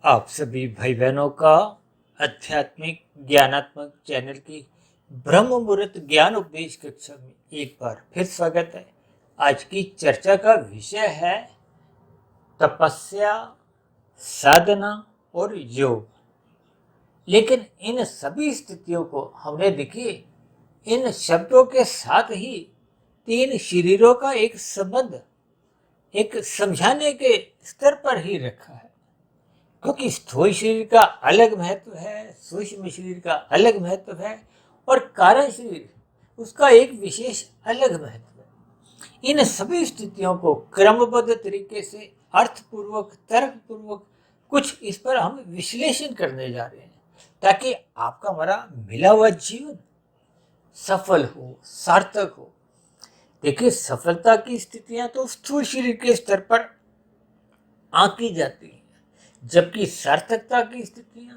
आप सभी भाई बहनों का आध्यात्मिक ज्ञानात्मक चैनल की ब्रह्म मुहूर्त ज्ञान उपदेश कक्षा में एक बार फिर स्वागत है। आज की चर्चा का विषय है तपस्या, साधना और योग। लेकिन इन सभी स्थितियों को हमने देखिए इन शब्दों के साथ ही तीन शरीरों का एक संबंध, एक समझाने के स्तर पर ही रखा है। क्योंकि स्थूल शरीर का अलग महत्व है, सूक्ष्म शरीर का अलग महत्व है और कारण शरीर उसका एक विशेष अलग महत्व है। इन सभी स्थितियों को क्रमबद्ध तरीके से अर्थपूर्वक, तर्कपूर्वक कुछ इस पर हम विश्लेषण करने जा रहे हैं, ताकि आपका हमारा मिला हुआ जीवन सफल हो, सार्थक हो। देखिए, सफलता की स्थितियां तो स्थूल शरीर के स्तर पर आंकी जाती हैं, जबकि सार्थकता की स्थितियां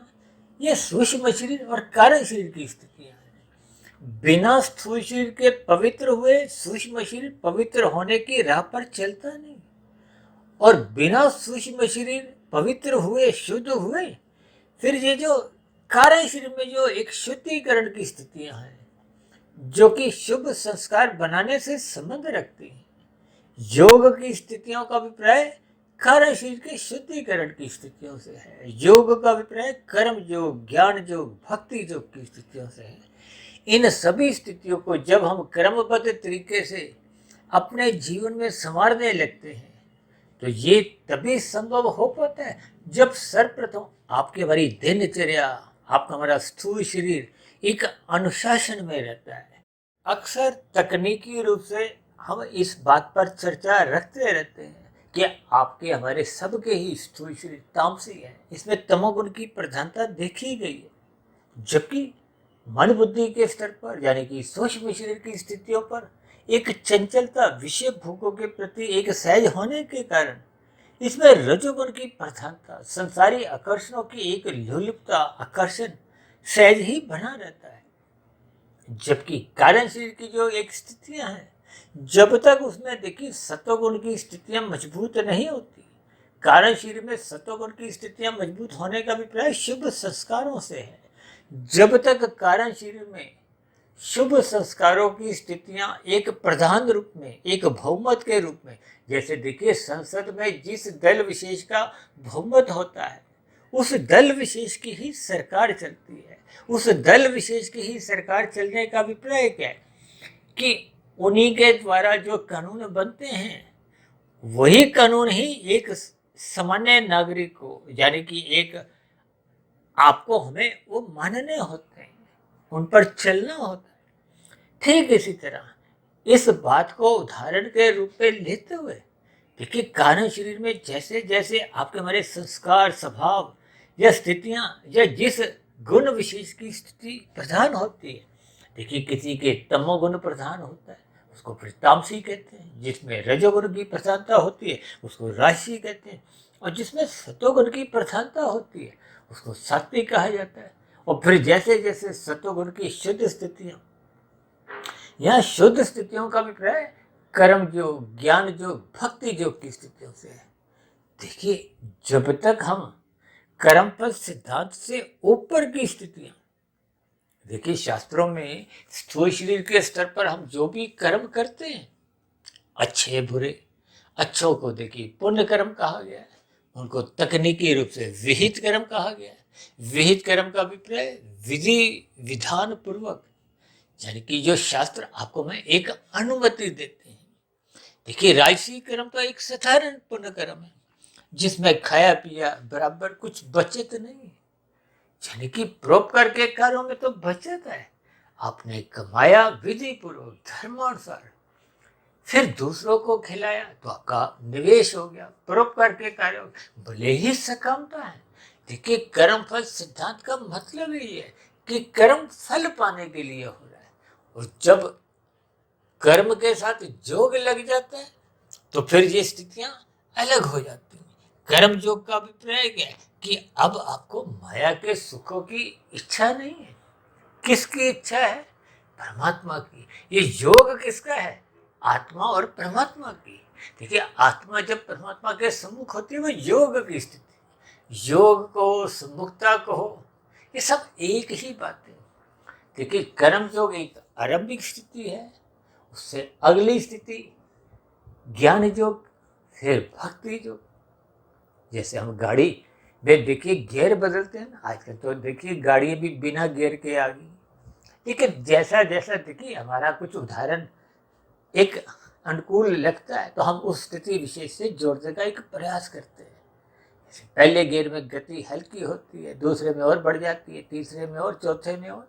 ये सूक्ष्म शरीर और कारण शरीर की स्थितियां हैं। बिना स्थूल शरीर के पवित्र हुए सूक्ष्म शरीर पवित्र होने की राह पर चलता नहीं, और बिना सूक्ष्म शरीर पवित्र हुए, शुद्ध हुए, फिर ये जो कारण शरीर में जो एक शुद्धिकरण की स्थितियां हैं, जो कि शुभ संस्कार बनाने से संबंध रखती हैं। योग की स्थितियों का अभिप्राय कारण शरीर के शुद्धिकरण की स्थितियों से है। योग का अभिप्राय कर्म योग, ज्ञान योग, भक्ति योग की स्थितियों से है। इन सभी स्थितियों को जब हम क्रमबद्ध तरीके से अपने जीवन में संवारने लगते हैं, तो ये तभी संभव हो पाता है जब सर्वप्रथम आपकी हमारी दिनचर्या, आपका हमारा स्थूल शरीर एक अनुशासन में रहता है। अक्सर तकनीकी रूप से हम इस बात पर चर्चा रखते रहते हैं कि आपके हमारे सबके ही स्थूल शरीर तामसी है, इसमें तमोगुण की प्रधानता देखी गई है। जबकि मन बुद्धि के स्तर पर, यानी कि सूक्ष्म शरीर की स्थितियों पर एक चंचलता, विषय भोगों के प्रति एक सहज होने के कारण इसमें रजोगुण की प्रधानता, संसारी आकर्षणों की एक लोलुपता, आकर्षण सहज ही बना रहता है। जबकि कारण शरीर की जो एक स्थितियां हैं, जब तक उसमें देखिए सत्वगुण की स्थितियां मजबूत नहीं होती, कारण शरीर में सत्वगुण की स्थितियां मजबूत होने का अभिप्राय शुभ संस्कारों से है। जब तक कारण शरीर में शुभ संस्कारों की स्थितियां एक प्रधान रूप में, एक बहुमत के रूप में, जैसे देखिए संसद में जिस दल विशेष का बहुमत होता है, उस दल विशेष की ही सरकार चलती है। उस दल विशेष की ही सरकार चलने का अभिप्राय क्या है कि उन्हीं के द्वारा जो कानून बनते हैं, वही कानून ही एक सामान्य नागरिक को, यानी कि एक आपको, हमें वो मानने होते हैं, उन पर चलना होता है। ठीक इसी तरह इस बात को उदाहरण के रूप में लेते हुए देखिए, कारण शरीर में जैसे जैसे आपके हमारे संस्कार, स्वभाव या स्थितियां या जिस गुण विशेष की स्थिति प्रधान होती है, देखिए किसी के तमोगुण प्रधान होता है, उसको फिर तामसी कहते हैं। जिसमें रजोगुण की प्रधानता होती है, उसको राजसी कहते हैं। और जिसमें सतोगुण की प्रधानता होती है, उसको सात्विक कहा जाता है। और फिर जैसे जैसे सतोगुण की शुद्ध स्थितियां, यह शुद्ध स्थितियों का अभिप्राय कर्म योग, ज्ञान योग, भक्ति योग की स्थितियों से है। देखिए, जब तक हम कर्मफल सिद्धांत से ऊपर की स्थितियां, देखिए शास्त्रों में स्थूल शरीर के स्तर पर हम जो भी कर्म करते हैं, अच्छे बुरे, अच्छों को देखिए पुण्य कर्म कहा गया है, उनको तकनीकी रूप से विहित कर्म कहा गया है। विहित कर्म का अभिप्राय विधि विधान पूर्वक, यानी कि जो शास्त्र आपको में एक अनुमति देते हैं। देखिए, राजसी कर्म तो एक साधारण पुण्य कर्म है, जिसमें खाया पिया बराबर कुछ बचत नहीं है, यानी कि परोपकार के कार्यों में तो बचत है। आपने कमाया विधि पूर्वक, धर्मानुसार, फिर दूसरों को खिलाया तो आपका निवेश हो गया, परोपकार के कार्यों, भले ही सकामता है। देखिए, कर्म फल सिद्धांत का मतलब ही है कि कर्म फल पाने के लिए हो रहा है। और जब कर्म के साथ जोग लग जाता है, तो फिर ये स्थितियां अलग हो जाती हैं। कर्म योग का अभिप्राय क्या है कि अब आपको माया के सुखों की इच्छा नहीं है। किसकी इच्छा है? परमात्मा की। ये योग किसका है? आत्मा और परमात्मा की। देखिए, आत्मा जब परमात्मा के सम्मुख होती है, वो योग की स्थिति। योग को, सुमुखता को, ये सब एक ही बात है। देखिए कर्म योग एक आरंभिक स्थिति है, उससे अगली स्थिति ज्ञान योग, फिर भक्ति योग। जैसे हम गाड़ी में देखिए गियर बदलते हैं ना, आजकल तो देखिए गाड़ियाँ भी बिना गियर के आ गई। लेकिन जैसा जैसा देखिए हमारा कुछ उदाहरण एक अनुकूल लगता है तो हम उस स्थिति विशेष से जोड़ने का एक प्रयास करते हैं। जैसे पहले गियर में गति हल्की होती है, दूसरे में और बढ़ जाती है, तीसरे में और, चौथे में और।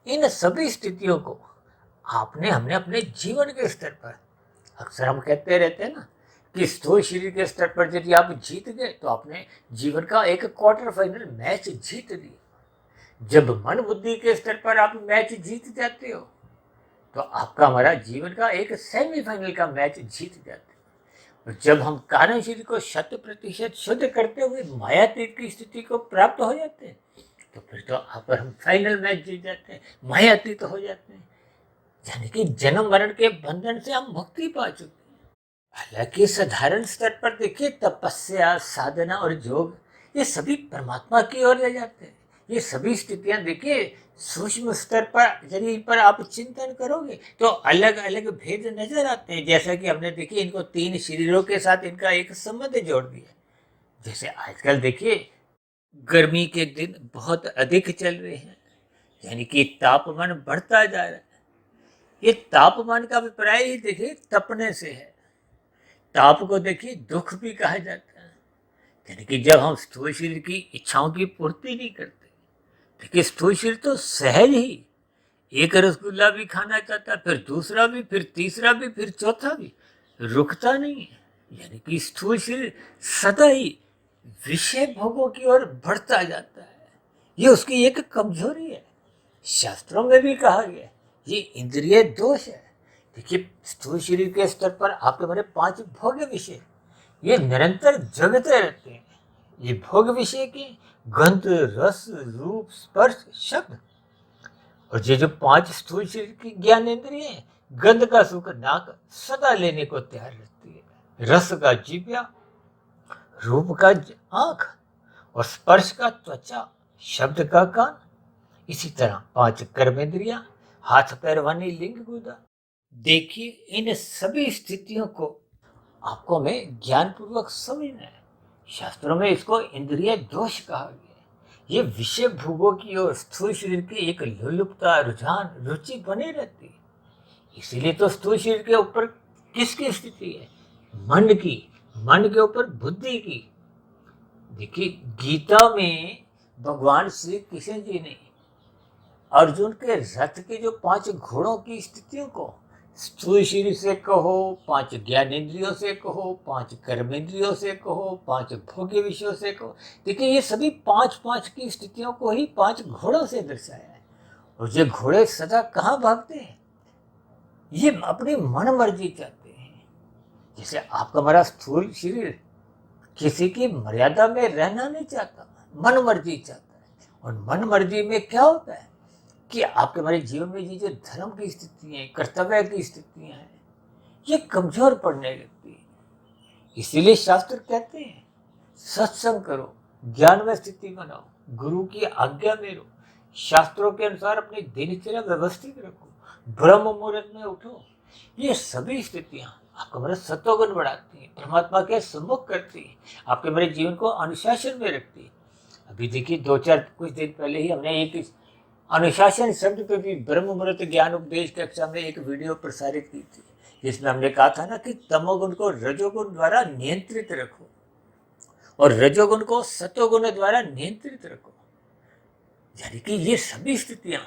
इन सभी स्थितियों को हमने अपने जीवन के स्तर पर, अक्सर हम कहते रहते हैं ना कि स्थूल शरीर के स्तर पर यदि आप जीत गए तो आपने जीवन का एक क्वार्टर फाइनल मैच जीत लिया। जब मन बुद्धि के स्तर पर आप मैच जीत जाते हो तो आपका हमारा जीवन का एक सेमीफाइनल का मैच जीत जाते हो। और जब हम कारण शरीर को 100% शुद्ध करते हुए मायातीत की स्थिति को प्राप्त हो जाते हैं तो फिर तो आप हम फाइनल मैच जीत जाते हैं, मायातीत हो जाते हैं। यानी कि जन्म मरण के बंधन से हम मुक्ति पा चुके हैं। हालांकि साधारण स्तर पर देखिए तपस्या, साधना और योग ये सभी परमात्मा की ओर ले जाते हैं। ये सभी स्थितियां देखिए सूक्ष्म स्तर पर यदि इन पर आप चिंतन करोगे तो अलग अलग भेद नजर आते हैं। जैसा कि हमने देखिए इनको 3 शरीरों के साथ इनका एक संबंध जोड़ दिया। जैसे आजकल देखिए गर्मी के दिन बहुत अधिक चल रहे हैं, यानी कि तापमान बढ़ता जा रहा है। ये तापमान का अभिप्राय ही देखिए तपने से है। ताप को देखिए दुख भी कहा जाता है, यानी कि जब हम स्थूल शरीर की इच्छाओं की पूर्ति नहीं करते। देखिए स्थूल शरीर तो सहज ही एक रसगुल्ला भी खाना चाहता है, फिर दूसरा भी, फिर तीसरा भी, फिर चौथा भी, रुकता नहीं है। यानी कि स्थूल शरीर सदा ही विषय भोगों की ओर बढ़ता जाता है। ये उसकी एक कमजोरी है। शास्त्रों में भी कहा गया ये इंद्रिय दोष है। देखिए स्थूल शरीर के स्तर पर आपके मेरे 5 भोग्य विषय ये निरंतर जगते रहते हैं। ये भोग विषय के गंध, रस, रूप, स्पर्श, शब्द। और ये जो 5 स्थूल शरीर की ज्ञान इंद्रिय है, गंध का सुख नाक सदा लेने को तैयार रहती है, रस का जीव्या, रूप का आंख और स्पर्श का त्वचा, शब्द का कान। इसी तरह 5 कर्मेंद्रियां, हाथ पैर वाणी लिंग गुदा। देखिए इन सभी स्थितियों को आपको हमें ज्ञान पूर्वक समझना है। शास्त्रों में इसको इंद्रिय दोष कहा गया है। ये विषय भोगों की ओर स्थूल शरीर की एक लुलुपता, रुझान, रुचि बनी रहती है। इसीलिए तो स्थूल शरीर के ऊपर किसकी स्थिति है? मन की, मन के ऊपर बुद्धि की। देखिए गीता में भगवान श्री कृष्ण जी ने अर्जुन के रथ के जो 5 घोड़ों की स्थितियों को स्थूल शरीर से कहो, 5 ज्ञानेंद्रियों से कहो, 5 कर्मेंद्रियों से कहो, 5 भोग्य विषयों से कहो, देखिए ये सभी 5 की स्थितियों को ही 5 घोड़ों से दर्शाया है। और ये घोड़े सदा कहाँ भागते हैं? ये अपनी मन मर्जी चाहते हैं। जैसे आपका हमारा स्थूल शरीर किसी की मर्यादा में रहना नहीं चाहता, मन मर्जी चाहता है। और मन मर्जी में क्या होता है कि आपके हमारे जीवन में ये जो धर्म की स्थितियाँ हैं, कर्तव्य की स्थितियाँ हैं, ये कमजोर पड़ने लगती है। इसीलिए शास्त्र कहते हैं सत्संग करो, ज्ञान में स्थिति बनाओ, गुरु की आज्ञा में रहो, शास्त्रों के अनुसार अपनी दिनचर्या व्यवस्थित रखो, ब्रह्म मुहूर्त में उठो। ये सभी स्थितियाँ आपका हमारा सत्वगुण बढ़ाती हैं, परमात्मा के सम्मुख करती हैं, आपके हमारे जीवन को अनुशासन में रखती है। अभी देखिए 2-4 कुछ दिन पहले ही हमने एक अनुशासन शब्द पे भी ब्रह्म मुहूर्त ज्ञान उपदेश कक्षा में एक वीडियो प्रसारित की थी, जिसमें हमने कहा था ना कि तमोगुण को रजोगुण द्वारा नियंत्रित रखो और रजोगुण को सत्वगुण द्वारा नियंत्रित रखो। यानी कि ये सभी स्थितियां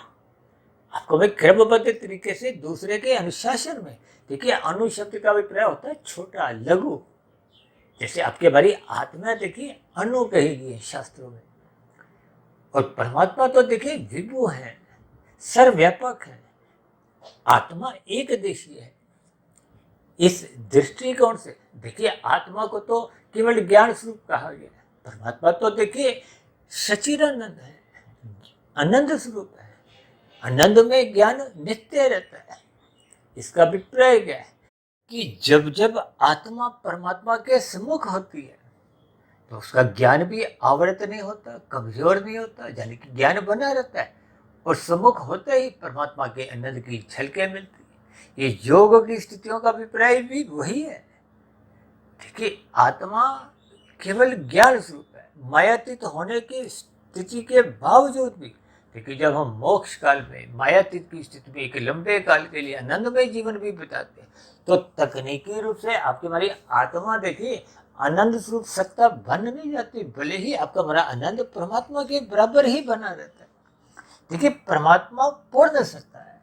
आपको मैं क्रमबद्ध तरीके से दूसरे के अनुशासन में। देखिए अनु शब्द का अभिप्राय होता है छोटा, लघु। जैसे आपके हमारी आत्मा देखिए अनु कही गई है शास्त्रों में, और परमात्मा तो देखिए विभु है, सर्वव्यापक है, आत्मा एक देशीय है। इस दृष्टिकोण से देखिए आत्मा को तो केवल ज्ञान स्वरूप कहा गया है, परमात्मा तो देखिए सच्चिदानंद है, आनंद स्वरूप है, आनंद में ज्ञान नित्य रहता है। इसका अभिप्राय क्या है कि जब जब आत्मा परमात्मा के सम्मुख होती है तो उसका ज्ञान भी आवृत नहीं होता, कमजोर नहीं होता, यानी कि ज्ञान बना रहता है और सम्मुख होते ही परमात्मा के आनंद की झलकें मिलती है। ये योग की स्थितियों का अभिप्राय भी वही है। देखिए, आत्मा केवल ज्ञान स्वरूप है, मायातीत होने की स्थिति के बावजूद भी। देखिए, जब हम मोक्ष काल में मायातीत की स्थिति में एक लंबे काल के लिए आनंदमय जीवन भी बिताते हैं, तो तकनीकी रूप से आपकी हमारी आत्मा देखिए आनंद स्वरूप सत्ता बन नहीं जाती, भले ही आपका हमारा आनंद परमात्मा के बराबर ही बना रहता है। देखिए, परमात्मा पूर्ण सत्ता है।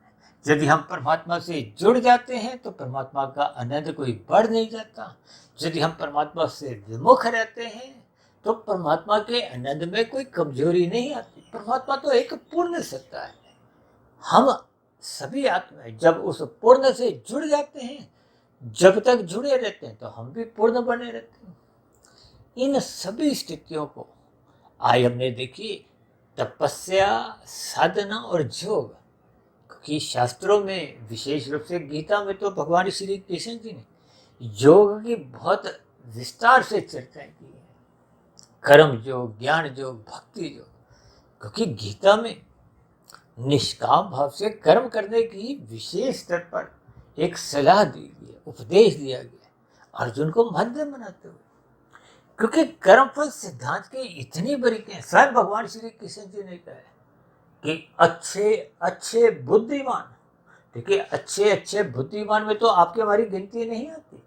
यदि हम परमात्मा से जुड़ जाते हैं तो परमात्मा का आनंद कोई बढ़ नहीं जाता। यदि हम परमात्मा से विमुख रहते हैं तो परमात्मा के आनंद में कोई कमजोरी नहीं आती। परमात्मा तो एक पूर्ण सत्ता है। हम सभी आत्माएं जब उस पूर्ण से जुड़ जाते हैं, जब तक जुड़े रहते हैं तो हम भी पूर्ण बने रहते हैं। इन सभी स्थितियों को आज हमने देखी तपस्या, साधना और योग, क्योंकि शास्त्रों में विशेष रूप से गीता में तो भगवान श्री कृष्ण जी ने योग की बहुत विस्तार से चर्चा की है। कर्म योग, ज्ञान योग, भक्ति योग, क्योंकि गीता में निष्काम भाव से कर्म करने की विशेष स्तर पर एक सलाह दी गई है, उपदेश दिया गया है अर्जुन को मध्यम बनाते हुए। क्योंकि कर्मफल सिद्धांत की इतनी बारीकियां स्वयं भगवान श्री कृष्ण जी ने कहा है कि अच्छे अच्छे बुद्धिमान, देखिए अच्छे अच्छे बुद्धिमान में तो आपकी हमारी गिनती नहीं आती,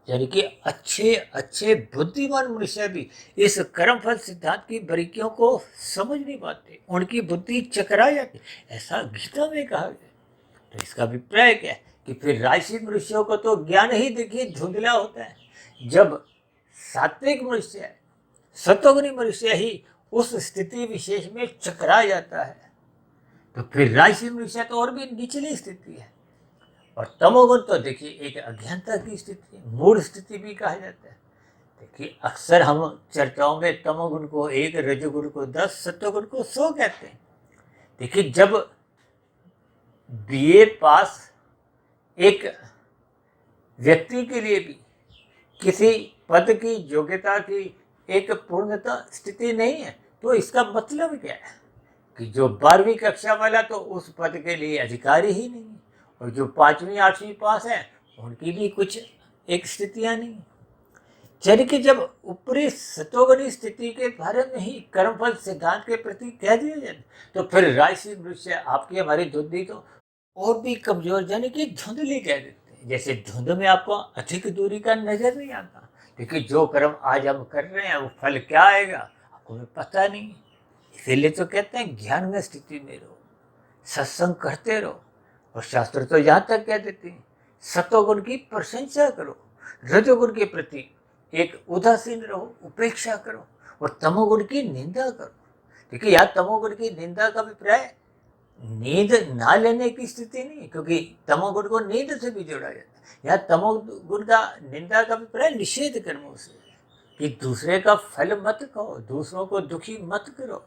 यानी कि अच्छे अच्छे बुद्धिमान मनुष्य भी इस कर्मफल सिद्धांत की बारीकियों को समझ नहीं पाते, उनकी बुद्धि चकरा जाती, ऐसा गीता में कहा गया। तो इसका अभिप्राय क्या है कि फिर राजसी मनुष्यों को तो ज्ञान ही देखिए धुंधला होता है। जब सात्विक मनुष्य है, सत्वगुणी मनुष्य ही उस स्थिति विशेष में चकरा जाता है, तो फिर राजसी मनुष्य तो और भी निचली स्थिति है। और तमोगुण तो देखिए एक अज्ञानता की स्थिति, मूढ़ स्थिति भी कहा जाता है। देखिए, अक्सर हम चर्चाओं में तमोगुण को 1, रजोगुण को 10, सत्वगुण को 100 कहते हैं। देखिए, जब बीए पास एक व्यक्ति के लिए भी किसी पद की योग्यता की एक पूर्णता स्थिति नहीं है, तो इसका मतलब क्या है कि जो 12वीं कक्षा वाला तो उस पद के लिए अधिकारी ही नहीं है, और जो 5वीं 8वीं पास है उनकी भी कुछ एक स्थितियां नहीं। यानी कि जब ऊपरी सतोगुणी स्थिति के बारे में ही कर्मफल सिद्धांत के प्रति कह दिया जाए, तो फिर राजसी मनुष्य आपकी हमारी बुद्धि तो और भी कमजोर, यानी कि धुंधली कह देते हैं। जैसे धुंध में आपको अधिक दूरी का नजर नहीं आता, क्योंकि जो कर्म आज हम कर रहे हैं वो फल क्या आएगा आपको पता नहीं। इसीलिए तो कहते हैं ज्ञान में स्थिति में रहो, सत्संग करते रहो। और शास्त्र तो यहाँ तक कह देते हैं सतोगुण की प्रशंसा करो, रजोगुण के प्रति एक उदासीन रहो, उपेक्षा करो, और तमोगुण की निंदा करो। देखिए, यहाँ तमोगुण की निंदा का अभिप्राय नींद ना लेने की स्थिति नहीं, क्योंकि तमोगुण को नींद से भी जोड़ा जाता है। यहाँ तमोगुण का निंदा का अभिप्राय निषेध कर्मों से, कि दूसरे का फल मत खाओ, दूसरों को दुखी मत करो,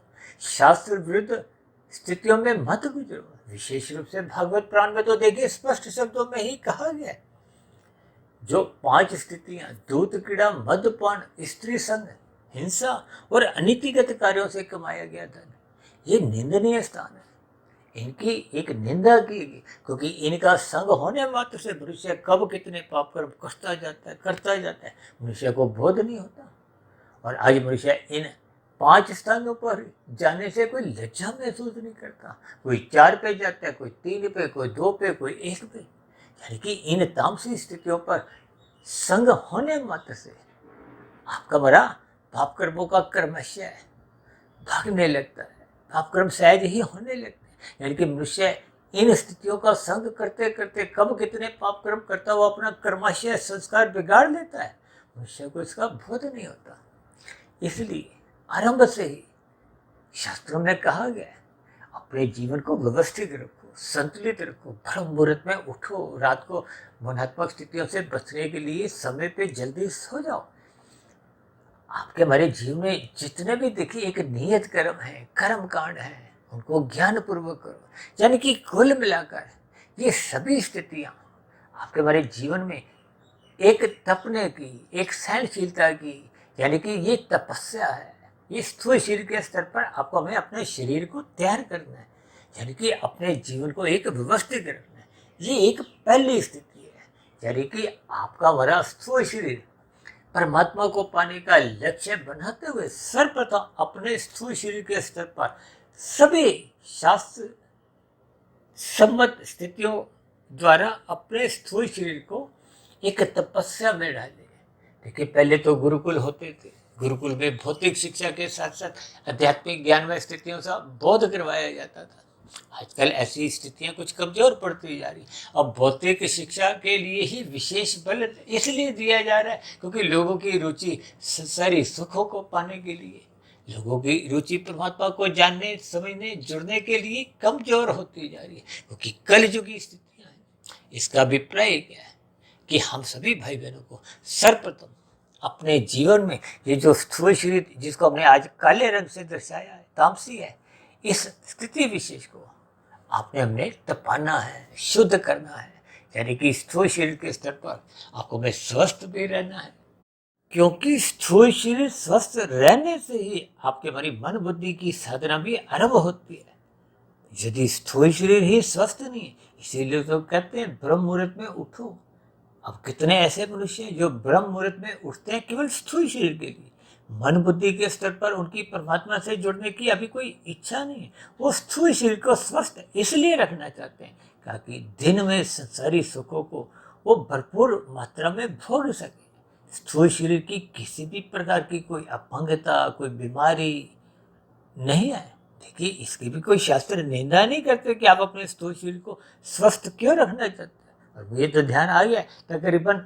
शास्त्र विरुद्ध स्थितियों में मत गुजरो। विशेष रूप से भागवत प्राण में तो देखिए स्पष्ट शब्दों में ही कहा गया, जो 5 स्थितियां दूत क्रीड़ा, मदपान, स्त्री संग, हिंसा और अनीतिगत कार्यों से कमाया गया धन, ये निंदनीय स्थान है। इनकी एक निंदा की गई, क्योंकि इनका संग होने मात्र से मनुष्य कब कितने पाप कर्म करता जाता है मनुष्य को बोध नहीं होता। और आज मनुष्य इन 5 स्थानों पर जाने से कोई लज्जा महसूस नहीं करता। कोई 4 पे जाता है, कोई 3 पे, कोई 2 पे, कोई 1 पे। यानी कि इन तामसी स्थितियों पर संग होने मात्र से आपका बड़ा पाप कर्मों का कर्मशय भागने लगता है, पाप कर्म सहज ही होने लगते हैं। यानी कि मनुष्य इन स्थितियों का संग करते करते कब कितने पाप कर्म करता हुआ अपना कर्माशय संस्कार बिगाड़ लेता है, मनुष्य को इसका बोध नहीं होता। इसलिए आरंभ से ही शास्त्रों में कहा गया है अपने जीवन को व्यवस्थित रखो, संतुलित रखो, ब्रह्म मुहूर्त में उठो, रात को मनात्मक स्थितियों से बचने के लिए समय पे जल्दी सो जाओ। आपके हमारे जीवन में जितने भी देखिए एक नियत कर्म है, कर्म कांड है, उनको ज्ञान पूर्वक करो। यानी कि कुल मिलाकर ये सभी स्थितियां आपके हमारे जीवन में एक तपने की, एक सहनशीलता की, यानी कि ये तपस्या है। ये स्थूल शरीर के स्तर पर आपको हमें अपने शरीर को तैयार करना है, यानी कि अपने जीवन को एक व्यवस्थित रखना है। ये एक पहली स्थिति है, यानी कि आपका हमारा स्थूल शरीर परमात्मा को पाने का लक्ष्य बनाते हुए सर्वप्रथम अपने स्थूल शरीर के स्तर पर सभी शास्त्र सम्मत स्थितियों द्वारा अपने स्थूल शरीर को एक तपस्या में डाले। देखिए, पहले तो गुरुकुल होते थे। गुरुकुल में भौतिक शिक्षा के साथ साथ आध्यात्मिक ज्ञान व स्थितियों से बोध करवाया जाता था। आजकल ऐसी स्थितियां कुछ कमजोर पड़ती जा रही। अब भौतिक शिक्षा के लिए ही विशेष बल इसलिए दिया जा रहा है क्योंकि लोगों की रुचि सारी सुखों को पाने के लिए, लोगों की रुचि परमात्मा को जानने, समझने, जुड़ने के लिए कमजोर होती जा रही है, क्योंकि कलयुग की स्थितियां हैं। इसका अभिप्राय क्या है कि हम सभी भाई बहनों को सर्वप्रथम अपने जीवन में ये जो स्थूल शरीर जिसको हमने आज काले रंग से दर्शाया है, तामसी है, इस स्थिति विशेष को हमने तपाना है, शुद्ध करना है। यानी कि स्थूल शरीर के स्तर पर आपको में स्वस्थ भी रहना है, क्योंकि स्थूल शरीर स्वस्थ रहने से ही आपके हमारी मन बुद्धि की साधना भी आरंभ होती है। यदि स्थूल शरीर ही स्वस्थ नहीं है, इसीलिए तो कहते हैं ब्रह्म मुहूर्त में उठो। अब कितने ऐसे मनुष्य हैं जो ब्रह्म मुहूर्त में उठते हैं केवल स्थूल शरीर के लिए, मन बुद्धि के स्तर पर उनकी परमात्मा से जुड़ने की अभी कोई इच्छा नहीं है। वो स्थूल शरीर को स्वस्थ इसलिए रखना चाहते हैं ताकि दिन में संसारी सुखों को वो भरपूर मात्रा में भोग सके। स्थूल शरीर की किसी भी प्रकार की कोई अपंगता, कोई बीमारी नहीं है। देखिए, इसकी भी कोई शास्त्र निंदा नहीं करते कि आप अपने स्थूल शरीर को स्वस्थ क्यों रखना चाहते हैं। और मुझे तो ध्यान आ गया, तकरीबन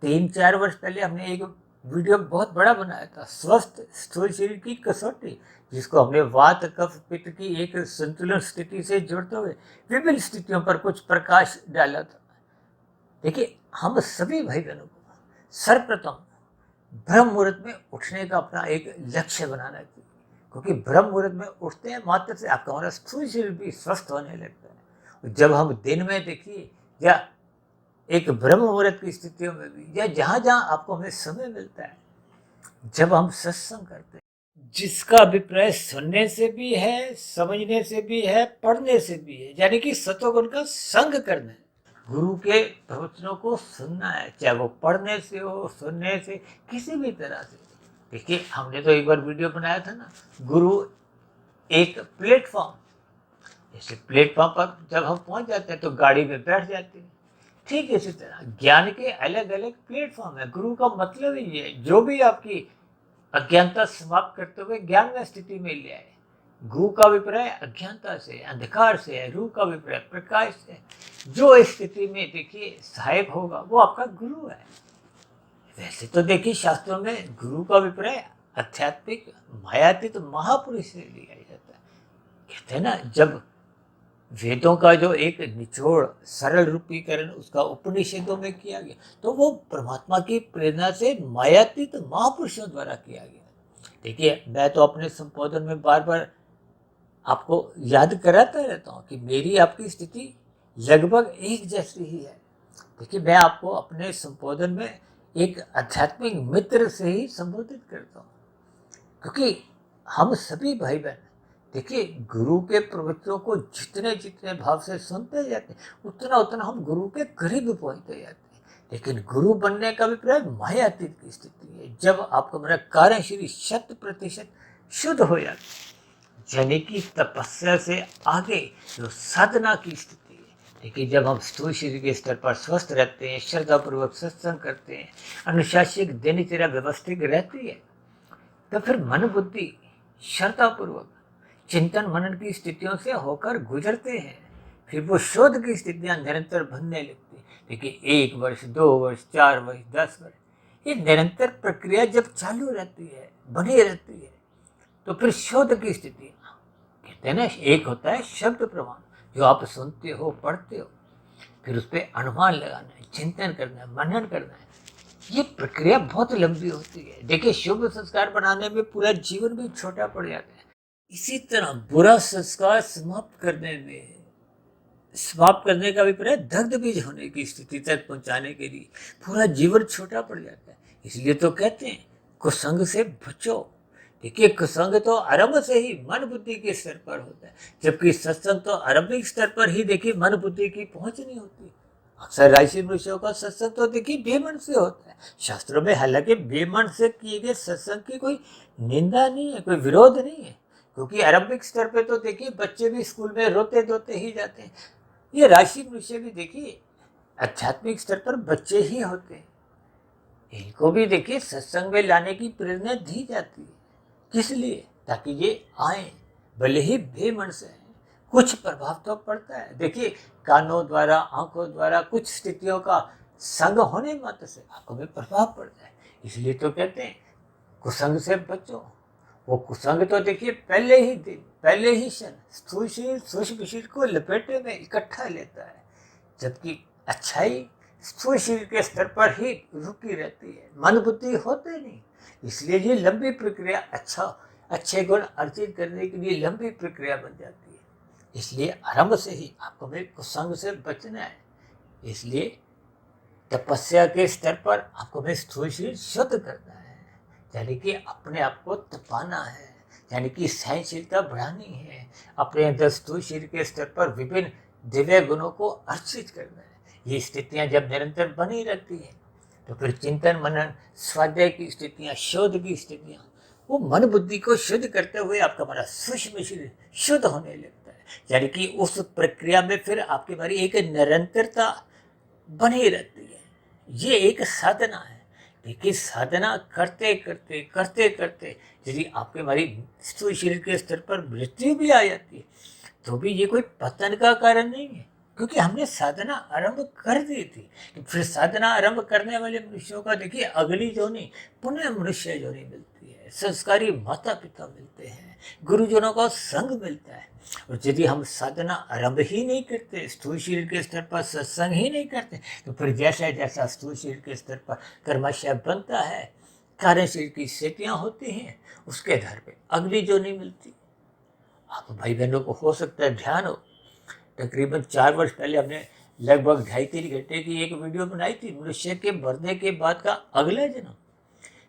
3-4 वर्ष पहले हमने एक वीडियो बहुत बड़ा बनाया था, स्वस्थ स्थूल शरीर की कसौटी, जिसको हमने वात कफ पित्त की एक संतुलन स्थिति से जोड़ते हुए विभिन्न स्थितियों पर कुछ प्रकाश डाला था। देखिए, हम सभी भाई बहनों को सर्वप्रथम ब्रह्म मुहूर्त में उठने का अपना एक लक्ष्य बनाना चाहिए, क्योंकि ब्रह्म मुहूर्त में उठते हैं मात्र से आपका हमारा स्थूल शरीर भी स्वस्थ होने लगता है। जब हम दिन में देखिए या एक ब्रह्म मुहूर्त की स्थितियों में भी, या जहाँ जहाँ आपको हमें समय मिलता है, जब हम सत्संग करते हैं, जिसका अभिप्राय सुनने से भी है, समझने से भी है, पढ़ने से भी है, यानी कि सतोगुण का संग करना है। गुरु के प्रवचनों को सुनना है, चाहे वो पढ़ने से हो, सुनने से, किसी भी तरह से। देखिए, हमने तो एक बार वीडियो बनाया था ना, गुरु एक प्लेटफॉर्म, जैसे प्लेटफॉर्म पर जब हम पहुंच जाते हैं तो गाड़ी में बैठ जाते हैं, ठीक इसी तरह ज्ञान के अलग अलग प्लेटफॉर्म है। गुरु का मतलब ही है जो भी आपकी अज्ञानता समाप्त करते हुए ज्ञान में स्थिति में ले आए। गु का अभिप्राय अज्ञानता से, अंधकार से है, रू का अभिप्राय प्रकाश से। जो इस स्थिति में देखिए सहायक होगा वो आपका गुरु है। वैसे तो देखिए, शास्त्रों में गुरु का अभिप्राय आध्यात्मिक मायातीत महापुरुष से लिया जाता है। कहते हैं ना, जब वेदों का जो एक निचोड़ सरल रूपीकरण उसका उपनिषदों में किया गया, तो वो परमात्मा की प्रेरणा से मायातीत महापुरुषों द्वारा किया गया। देखिए, मैं तो अपने संबोधन में बार बार आपको याद कराता रहता हूँ कि मेरी आपकी स्थिति लगभग एक जैसी ही है। देखिए, मैं आपको अपने संबोधन में एक आध्यात्मिक मित्र से ही संबोधित करता हूँ, क्योंकि हम सभी भाई बहन, देखिए, गुरु के प्रवचनों को जितने जितने भाव से सुनते जाते हैं, उतना उतना हम गुरु के करीब पहुंचते जाते हैं। लेकिन गुरु बनने का अभिप्राय मायातीत की स्थिति है, जब आपका मेरा कार्य शरीर 100% शुद्ध हो जाता है, यानी कि तपस्या से आगे जो साधना की स्थिति है। देखिए, जब हम स्थूल शरीर के स्तर पर स्वस्थ रहते हैं, श्रद्धापूर्वक सत्संग करते हैं, अनुशासित दिनचर्या व्यवस्थित रहती है, तो फिर मन बुद्धि श्रद्धापूर्वक चिंतन मनन की स्थितियों से होकर गुजरते हैं। फिर वो शोध की स्थितियां निरंतर बनने लगती। देखिए, 1 वर्ष, 2 वर्ष, 4 वर्ष, 10 वर्ष, ये निरंतर प्रक्रिया जब चालू रहती है, बनी रहती है, तो फिर शोध की स्थिति, कहते हैं ना, एक होता है शब्द प्रमाण, जो आप सुनते हो, पढ़ते हो, फिर उस पर अनुमान लगाना है, चिंतन करना है, मनन करना है। ये प्रक्रिया बहुत लंबी होती है। देखिए, शुभ संस्कार बनाने में पूरा जीवन भी छोटा पड़ जाता है। इसी तरह बुरा संस्कार समाप्त करने का अभिप्राय दग्ध बीज होने की स्थिति तक पहुंचाने के लिए पूरा जीवन छोटा पड़ जाता है। इसलिए तो कहते हैं कुसंग से बचो। देखिए, कुसंग तो आरंभ से ही मन बुद्धि के स्तर पर होता है, जबकि सत्संग तो आरंभिक स्तर पर ही देखिए मन बुद्धि की पहुंच नहीं होती। अक्सर राशि मनुष्यों का सत्संग तो देखिए बेमन से होता है। शास्त्रों में हालांकि बेमन से किए गए सत्संग की कोई निंदा नहीं है, कोई विरोध नहीं है, क्योंकि आरंभिक स्तर पे तो देखिए बच्चे भी स्कूल में रोते धोते ही जाते हैं। ये राशि मनुष्य भी देखिए आध्यात्मिक स्तर पर बच्चे ही होते हैं। इनको भी देखिए सत्संग में लाने की प्रेरणा दी जाती है। किस लिए? ताकि ये आए, भले ही बेमन से आए। कुछ प्रभाव तो पड़ता है। देखिए, कानों द्वारा, आंखों द्वारा कुछ स्थितियों का संग होने मात्र से आंखों में प्रभाव पड़ता है। इसलिए तो कहते हैं कुसंग से बचो। वो कुसंग तो देखिए पहले ही दिन, पहले ही क्षण स्थूल शरीर सूक्ष्म शरीर को लपेटे में इकट्ठा लेता है, जबकि अच्छाई स्थूल शरीर के स्तर पर ही रुकी रहती है, मन बुद्धि होते नहीं। इसलिए ये लंबी प्रक्रिया अच्छे गुण अर्जित करने के लिए लंबी प्रक्रिया बन जाती है। इसलिए आरंभ से ही आपको मेरे कुसंग से बचना है। इसलिए तपस्या के स्तर पर आपको मेरे स्थूल शरीर शुद्ध करना है, यानी कि अपने आप को तपाना है, यानी कि सहनशीलता बढ़ानी है, अपने अंदर स्थूल शरीर के स्तर पर विभिन्न दिव्य गुणों को अर्जित करना है। ये स्थितियां जब निरंतर बनी रहती है तो फिर चिंतन मनन स्वाध्याय की स्थितियां, शोध की स्थितियां, वो मन बुद्धि को शुद्ध करते हुए आपका हमारा सूक्ष्म शरीर शुद्ध होने लगता है। यानी कि उस प्रक्रिया में फिर आपकी हमारी एक निरंतरता बनी रहती है। ये एक साधना है। देखिए, साधना करते करते करते करते यदि आपके हमारी स्थूल शरीर के स्तर पर मृत्यु भी आ जाती है तो भी ये कोई पतन का कारण नहीं है, क्योंकि हमने साधना आरंभ कर दी थी। तो फिर साधना आरंभ करने वाले मनुष्यों का देखिए अगली जोनी पुनः मनुष्य जोनी मिलती है, संस्कारी माता पिता मिलते हैं, गुरुजनों का संग मिलता है। और यदि हम साधना आरंभ ही नहीं करते, स्थूल शरीर के स्तर पर सत्संग ही नहीं करते, तो फिर जैसा जैसा स्थूल शरीर के स्तर पर कर्माशय बनता है, कारण शरीर की स्थितियाँ होती हैं, उसके आधार पर अगली जोनी मिलती। आप भाई बहनों को हो सकता है ध्यान हो, तकरीबन 4 वर्ष पहले हमने लगभग 2.5-3 घंटे की एक वीडियो बनाई थी, मनुष्य के मरने के बाद का अगला जन्म।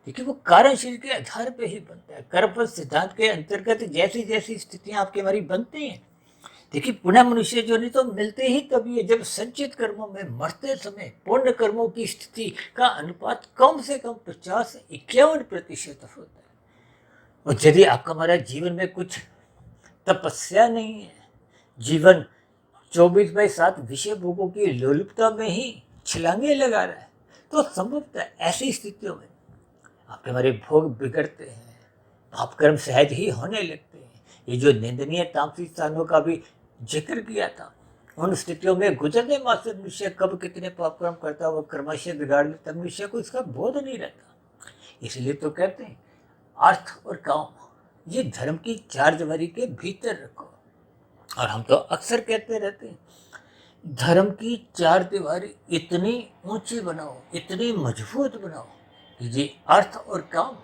देखिए, वो कारण शरीर के आधार पे ही बनता है। कर्मफल सिद्धांत के अंतर्गत जैसी जैसी स्थितियां आपकी हमारी बनती हैं, देखिए पुनः मनुष्य जो नहीं तो मिलते ही तभी है जब संचित कर्मों में मरते समय पुण्य कर्मों की स्थिति का अनुपात कम से कम 50 से 51% होता है। और यदि आपका हमारा जीवन में कुछ तपस्या नहीं है, जीवन 24/7 विषय भोगों की लोलुपता में ही छलांगे लगा रहा है, तो संभवतः ऐसी स्थितियों में आपके हमारे भोग बिगड़ते हैं, पाप कर्म सहज ही होने लगते हैं। ये जो निंदनीय तामसिक स्थानों का भी जिक्र किया था, उन स्थितियों में गुजरने मात्र मनुष्य कब कितने पाप कर्म करता है वो क्रमशः बिगाड़ लेता, मनुष्य को इसका बोध नहीं रहता। इसलिए तो कहते हैं अर्थ और काम ये धर्म की 4 दीवारी के भीतर रखो। और हम तो अक्सर कहते रहते हैं धर्म की 4 दीवारी इतनी ऊंची बनाओ, इतनी मजबूत बनाओ कि ये अर्थ और काम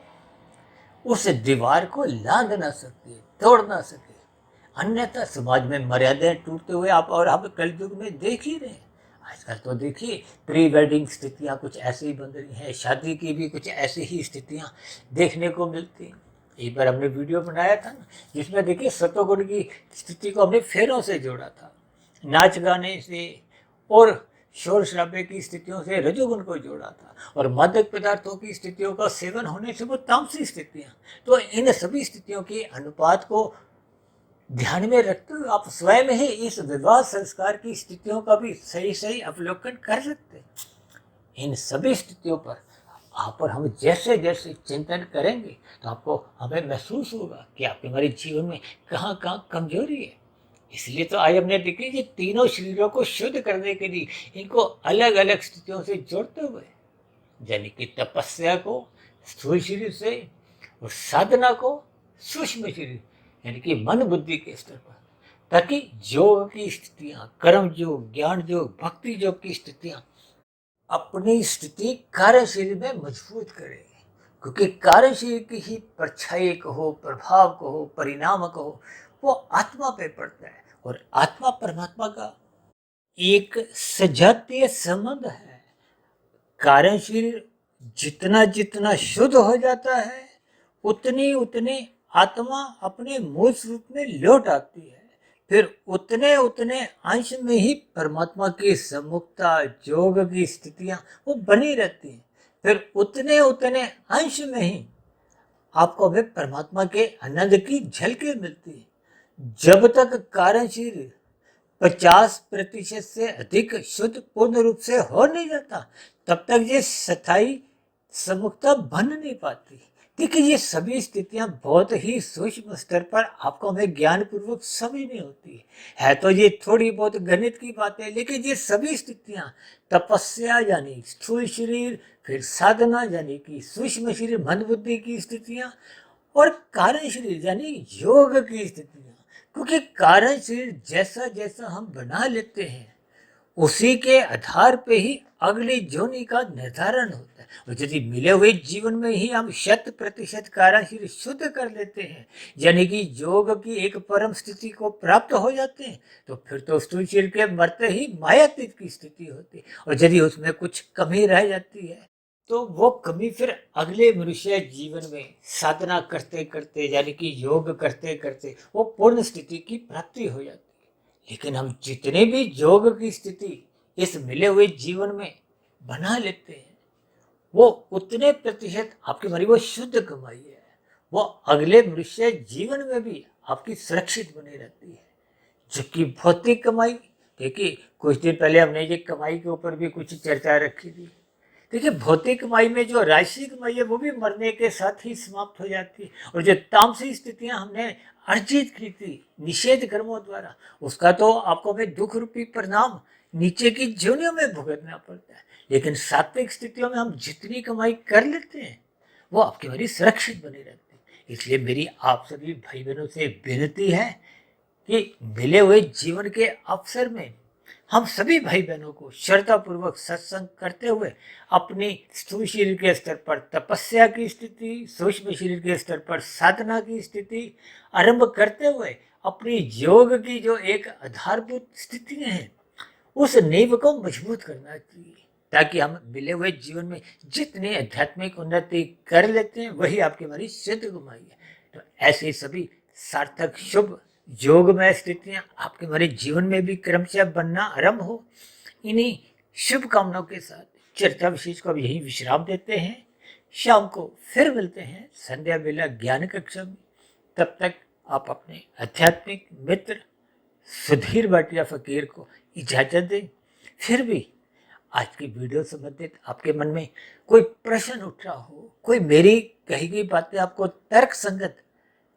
उस दीवार को लांघ ना सके, तोड़ ना सके। अन्यथा समाज में मर्यादाएं टूटते हुए आप और हम कलयुग में देख ही रहे हैं। आजकल तो देखिए प्री वेडिंग स्थितियां कुछ ऐसी ही बन रही हैं, शादी की भी कुछ ऐसी ही स्थितियां देखने को मिलती हैं। एक बार हमने वीडियो बनाया था ना, जिसमें देखिए सतोगुण की स्थिति को हमने फेरों से जोड़ा था, नाच गाने से और शोर शराबे की स्थितियों से रजोगुण को जोड़ा था, और मादक पदार्थों की स्थितियों का सेवन होने से वो तामसिक स्थितियां। तो इन सभी स्थितियों के अनुपात को ध्यान में रखते हुए आप स्वयं ही इस विवाह संस्कार की स्थितियों का भी सही सही अवलोकन कर सकते हैं। इन सभी स्थितियों पर आप और हम जैसे जैसे चिंतन करेंगे तो आपको हमें महसूस होगा कि आपके हमारे जीवन में कहाँ कहाँ कमजोरी है। इसलिए तो आज हमने देखी कि तीनों शरीरों को शुद्ध करने के लिए इनको अलग अलग स्थितियों से जोड़ते हुए, यानी कि तपस्या को स्थूल शरीर से और साधना को सूक्ष्म शरीर यानी कि मन बुद्धि के स्तर पर, ताकि योग की स्थितियां, कर्म योग, ज्ञान योग, भक्ति योग की स्थितियां अपनी स्थिति कार्य शरीर में मजबूत करे। क्योंकि कार्य शरीर की ही परछाई कहो, प्रभाव कहो, परिणाम कहो, वो आत्मा पे पड़ता है। और आत्मा परमात्मा का एक सजातीय संबंध है। कारण शरीर जितना जितना शुद्ध हो जाता है उतनी उतनी आत्मा अपने मूल स्वरूप में लौट आती है। फिर उतने उतने अंश में ही परमात्मा की सम्मुखता, योग की स्थितियां वो बनी रहती हैं। फिर उतने उतने अंश में ही आपको वे परमात्मा के आनंद की झलकें मिलती है। जब तक कार्यशील 50% से अधिक शुद्ध पूर्ण रूप से हो नहीं जाता, तब तक ये स्थायी सम्मुखता बन नहीं पाती। देखिए, ये सभी स्थितियां बहुत ही सूक्ष्म स्तर पर आपको हमें ज्ञान पूर्वक समझनी होती है। तो ये थोड़ी बहुत गणित की बातें, लेकिन ये सभी स्थितियां तपस्या यानी स्थूल शरीर, फिर साधना यानी कि सूक्ष्म शरीर मन बुद्धि की स्थितियां, और कारण शरीर यानी योग की स्थितियां। क्योंकि कारण शरीर जैसा जैसा हम बना लेते हैं उसी के आधार पे ही अगली जोनी का निर्धारण होता है। और यदि मिले हुए जीवन में ही हम 100% कारण शरीर शुद्ध कर लेते हैं, यानी कि योग की एक परम स्थिति को प्राप्त हो जाते हैं, तो फिर तो स्थूल शरीर के मरते ही मायातीत की स्थिति होती है। और यदि उसमें कुछ कमी रह जाती है तो वो कमी फिर अगले मनुष्य जीवन में साधना करते करते यानी कि योग करते करते वो पूर्ण स्थिति की प्राप्ति हो जाती है। लेकिन हम जितने भी योग की स्थिति इस मिले हुए जीवन में बना लेते हैं, वो उतने प्रतिशत आपकी हमारी वो शुद्ध कमाई है, वो अगले मनुष्य जीवन में भी आपकी सुरक्षित बनी रहती है। जबकि भौतिक कमाई, देखिए कुछ दिन पहले हमने ये कमाई के ऊपर भी कुछ चर्चा रखी थी। देखिए, भौतिक कमाई में जो राशि कमाई है वो भी मरने के साथ ही समाप्त हो जाती है। और जो तामसिक स्थितियां हमने अर्जित की थी निषेध कर्मों द्वारा, उसका तो आपको हमें दुख रूपी परिणाम नीचे की जोनियों में भुगतना पड़ता है। लेकिन सात्विक स्थितियों में हम जितनी कमाई कर लेते हैं वो आपकी हमारी सुरक्षित बनी रहती है। इसलिए मेरी आप सभी भाई बहनों से विनती है कि मिले हुए जीवन के अवसर में हम सभी भाई बहनों को श्रद्धापूर्वक सत्संग करते हुए अपनी स्थूल शरीर के स्तर पर तपस्या की स्थिति, सूक्ष्म शरीर के स्तर पर साधना की स्थिति आरंभ करते हुए अपनी योग की जो एक आधारभूत स्थितियां हैं उस नींव को मजबूत करना चाहिए, ताकि हम मिले हुए जीवन में जितनी आध्यात्मिक उन्नति कर लेते हैं वही आपकी हमारी सिद्ध कमाई है। तो ऐसे सभी सार्थक शुभ योगमय स्थितियां आपके हमारे जीवन में भी क्रमशः बनना आरंभ हो। इन्हीं शुभकामनाओं के साथ चर्चा विशेष को अब यही विश्राम देते हैं। शाम को फिर मिलते हैं संध्या बेला ज्ञान कक्षा में। तब तक आप अपने आध्यात्मिक मित्र सुधीर भाटिया फकीर को इजाजत दें। फिर भी आज की वीडियो संबंधित आपके मन में कोई प्रश्न उठ रहा हो, कोई मेरी कही गई बातें आपको तर्क संगत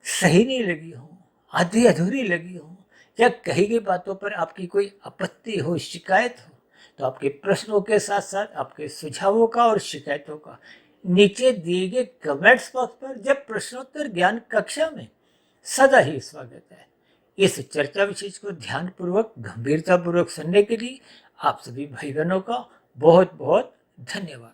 सही नहीं लगी हो, आधी अधूरी लगी हो, या कही गई बातों पर आपकी कोई आपत्ति हो, शिकायत हो, तो आपके प्रश्नों के साथ साथ आपके सुझावों का और शिकायतों का नीचे दिए गए कमेंट्स बॉक्स पर जब प्रश्नोत्तर ज्ञान कक्षा में सदा ही स्वागत है। इस चर्चा विशेष को ध्यानपूर्वक गंभीरता पूर्वक सुनने के लिए आप सभी भाई बहनों का बहुत बहुत धन्यवाद।